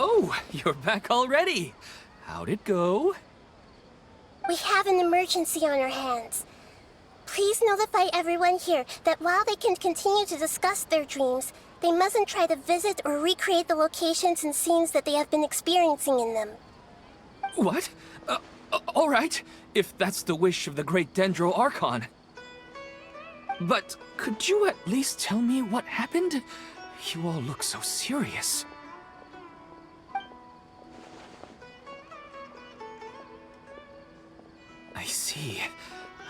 Oh, you're back already. How'd it go? We have an emergency on our hands. Please notify everyone here that while they can continue to discuss their dreams, they mustn't try to visit or recreate the locations and scenes that they have been experiencing in them. What? All right, if that's the wish of the great Dendro Archon. But could you at least tell me what happened? You all look so serious. I see.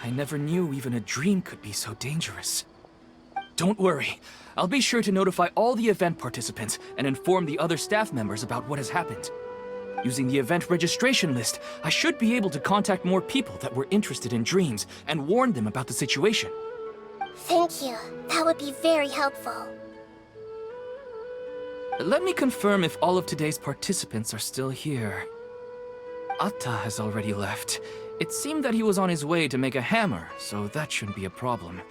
I never knew even a dream could be so dangerous. Don't worry. I'll be sure to notify all the event participants and inform the other staff members about what has happened. Using the event registration list, I should be able to contact more people that were interested in dreams and warn them about the situation. Thank you. That would be very helpful. Let me confirm if all of today's participants are still here. Atta has already left. It seemed that he was on his way to make a hammer, so that shouldn't be a problem.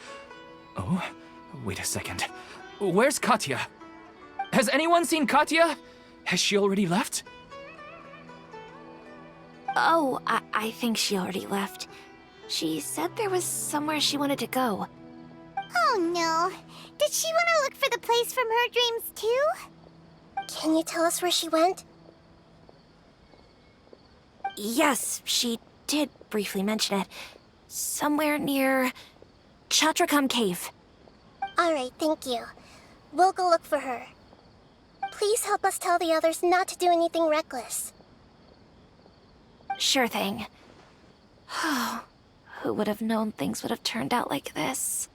Oh, wait a second. Where's Katya? Has anyone seen Katya? Has she already left? Oh, I think she already left. She said there was somewhere she wanted to go. Oh no. Did she want to look for the place from her dreams too? Can you tell us where she went? Yes, she did briefly mention it. Somewhere near Chatrakam Cave. Alright, thank you. We'll go look for her. Please help us tell the others not to do anything reckless. Sure thing. Who would have known things would have turned out like this?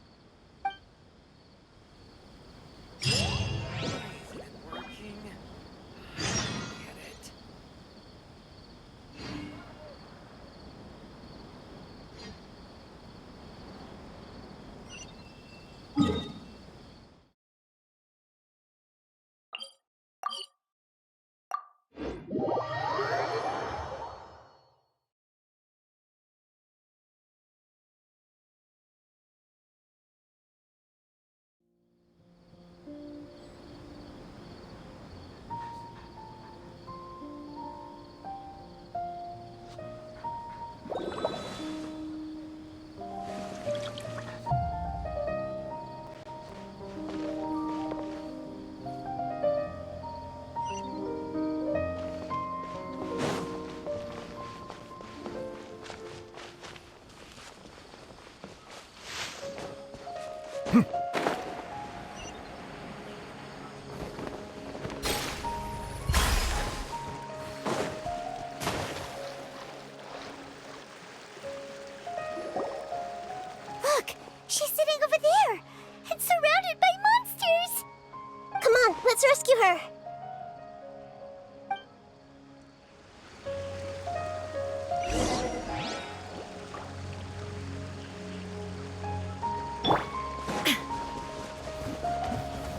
Look! She's sitting over there! And surrounded by monsters! Come on, let's rescue her!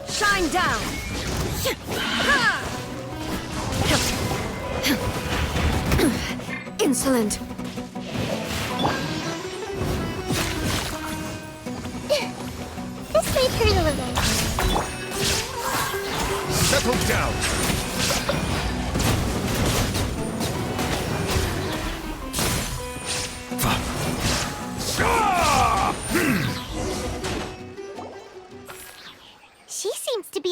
Shine down! Insolent! This might hurt a little. Settle down!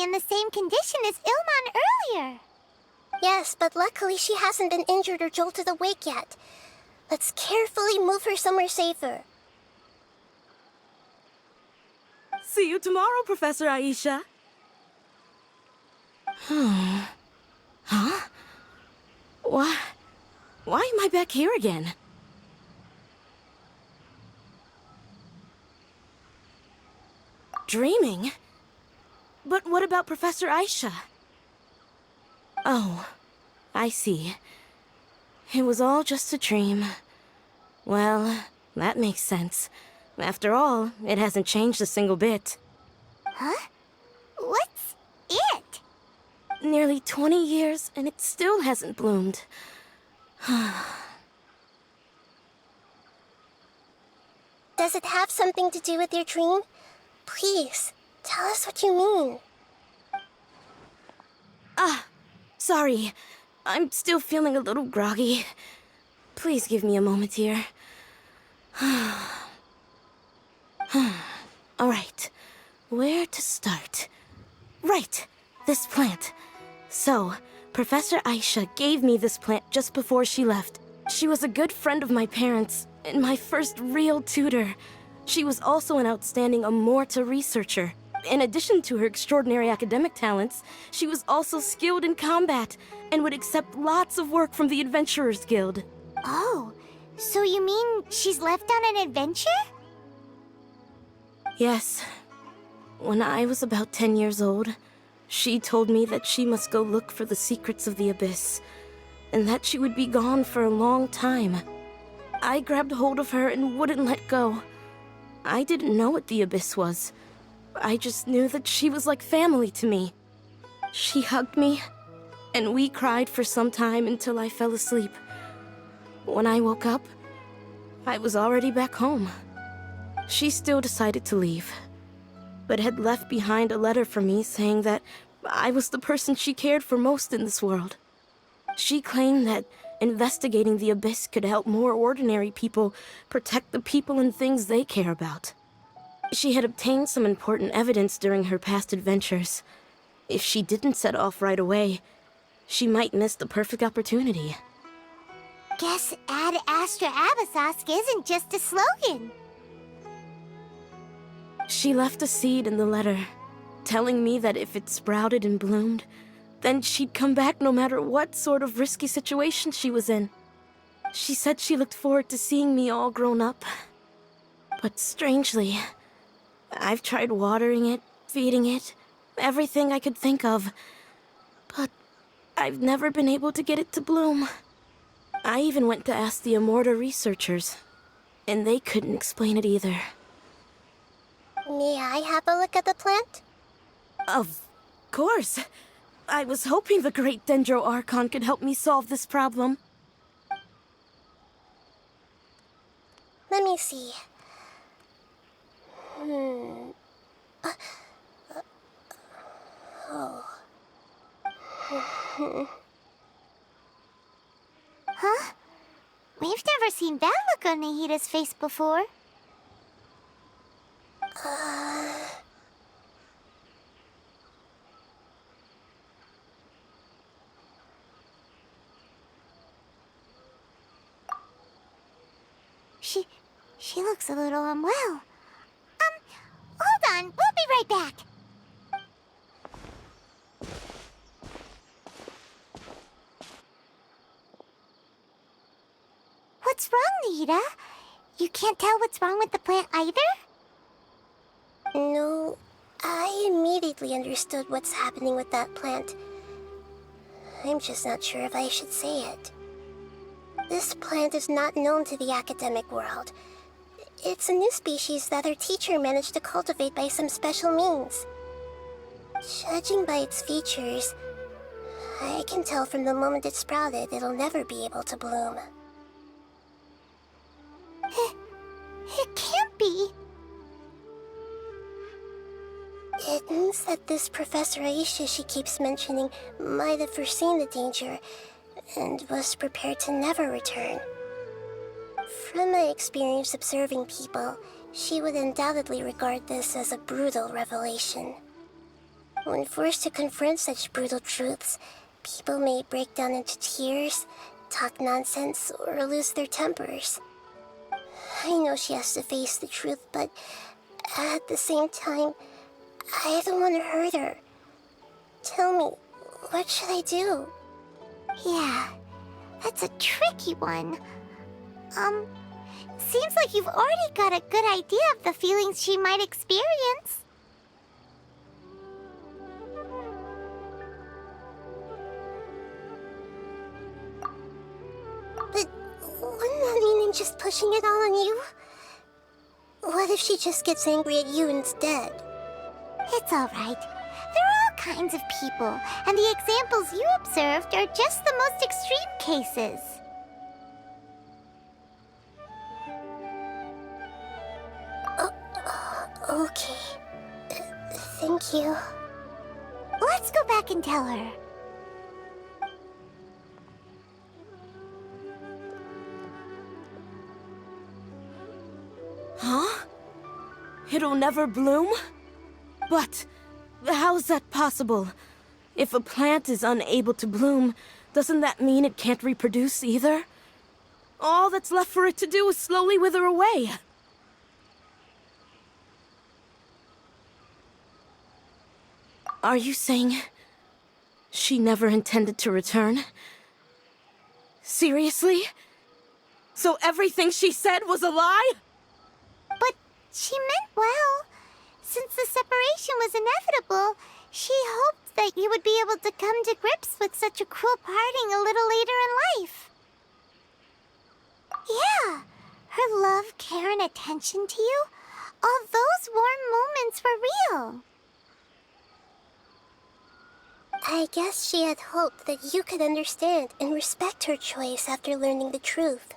be in the same condition as Ilman earlier. Yes, but luckily she hasn't been injured or jolted awake yet. Let's carefully move her somewhere safer. See you tomorrow, Professor Aisha. Huh? Why am I back here again? Dreaming? But what about Professor Aisha? Oh, I see. It was all just a dream. Well, that makes sense. After all, it hasn't changed a single bit. Huh? What's it? Nearly 20 years, and it still hasn't bloomed. Does it have something to do with your dream? Please, tell us what you mean. Sorry. I'm still feeling a little groggy. Please give me a moment here. Alright, where to start? Right, this plant. So, Professor Aisha gave me this plant just before she left. She was a good friend of my parents, and my first real tutor. She was also an outstanding Amorta researcher. In addition to her extraordinary academic talents, she was also skilled in combat, and would accept lots of work from the Adventurers Guild. Oh, so you mean she's left on an adventure? Yes. When I was about 10 years old, she told me that she must go look for the secrets of the Abyss, and that she would be gone for a long time. I grabbed hold of her and wouldn't let go. I didn't know what the Abyss was. I just knew that she was like family to me. She hugged me, and we cried for some time until I fell asleep. When I woke up, I was already back home. She still decided to leave, but had left behind a letter for me saying that I was the person she cared for most in this world. She claimed that investigating the Abyss could help more ordinary people protect the people and things they care about. She had obtained some important evidence during her past adventures. If she didn't set off right away, she might miss the perfect opportunity. Guess Ad Astra Abyssosque isn't just a slogan. She left a seed in the letter, telling me that if it sprouted and bloomed, then she'd come back no matter what sort of risky situation she was in. She said she looked forward to seeing me all grown up. But strangely, I've tried watering it, feeding it, everything I could think of. But I've never been able to get it to bloom. I even went to ask the Amorta researchers, and they couldn't explain it either. May I have a look at the plant? Of course. I was hoping the great Dendro Archon could help me solve this problem. Let me see. Huh? We've never seen that look on Nahida's face before. She looks a little unwell. Hold on, we'll be right back. What's wrong, Nahida? You can't tell what's wrong with the plant either? No, I immediately understood what's happening with that plant. I'm just not sure if I should say it. This plant is not known to the academic world. It's a new species that our teacher managed to cultivate by some special means. Judging by its features, I can tell from the moment it sprouted it'll never be able to bloom. It can't be. It means that this Professor Aisha she keeps mentioning might have foreseen the danger and was prepared to never return. From my experience observing people, she would undoubtedly regard this as a brutal revelation. When forced to confront such brutal truths, people may break down into tears, talk nonsense, or lose their tempers. I know she has to face the truth, but at the same time, I don't want to hurt her. Tell me, what should I do? Yeah, that's a tricky one. Seems like you've already got a good idea of the feelings she might experience. But wouldn't that mean I'm just pushing it all on you? What if she just gets angry at you instead? It's alright. There are all kinds of people, and the examples you observed are just the most extreme cases. Okay. Thank you. Let's go back and tell her. Huh? It'll never bloom? But how's that possible? If a plant is unable to bloom, doesn't that mean it can't reproduce either? All that's left for it to do is slowly wither away. Are you saying she never intended to return? Seriously? So everything she said was a lie? But she meant well. Since the separation was inevitable, she hoped that you would be able to come to grips with such a cruel parting a little later in life. Yeah, her love, care, and attention to you, all those warm moments were real. I guess she had hoped that you could understand and respect her choice after learning the truth.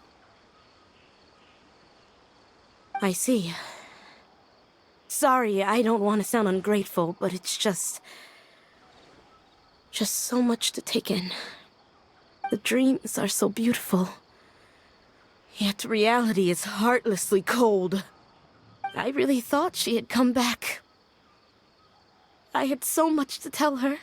I see. Sorry, I don't want to sound ungrateful, but it's just so much to take in. The dreams are so beautiful. Yet reality is heartlessly cold. I really thought she had come back. I had so much to tell her.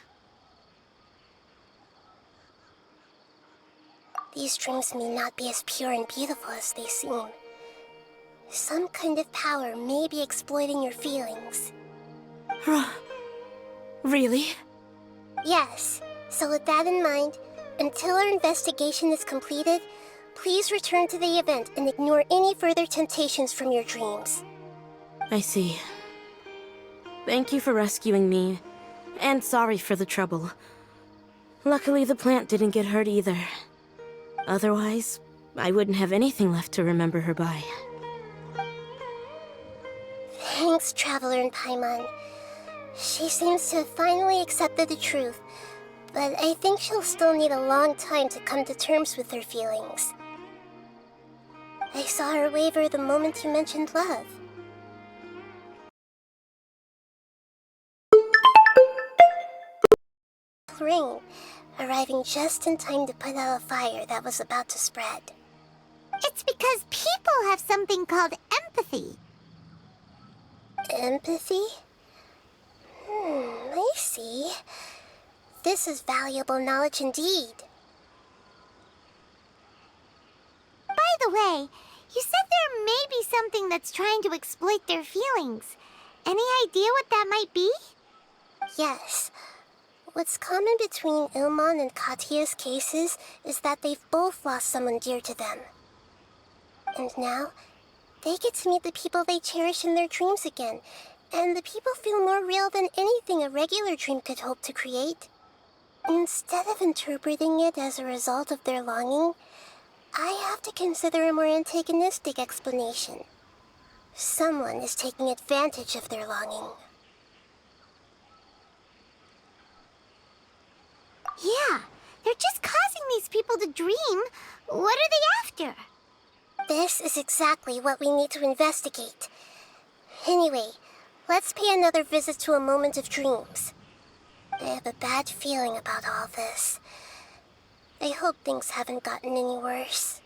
These dreams may not be as pure and beautiful as they seem. Some kind of power may be exploiting your feelings. Really? Yes, so with that in mind, until our investigation is completed, please return to the event and ignore any further temptations from your dreams. I see. Thank you for rescuing me, and sorry for the trouble. Luckily, the plant didn't get hurt either. Otherwise, I wouldn't have anything left to remember her by. Thanks, Traveler and Paimon. She seems to have finally accepted the truth, but I think she'll still need a long time to come to terms with her feelings. I saw her waver the moment you mentioned love. Rain, arriving just in time to put out a fire that was about to spread. It's because people have something called empathy. Empathy? I see. This is valuable knowledge indeed. By the way, you said there may be something that's trying to exploit their feelings. Any idea what that might be? Yes. What's common between Ilmon and Katia's cases is that they've both lost someone dear to them. And now, they get to meet the people they cherish in their dreams again, and the people feel more real than anything a regular dream could hope to create. Instead of interpreting it as a result of their longing, I have to consider a more antagonistic explanation. Someone is taking advantage of their longing. Yeah, they're just causing these people to dream. What are they after? This is exactly what we need to investigate. Anyway, let's pay another visit to a moment of dreams. I have a bad feeling about all this. I hope things haven't gotten any worse.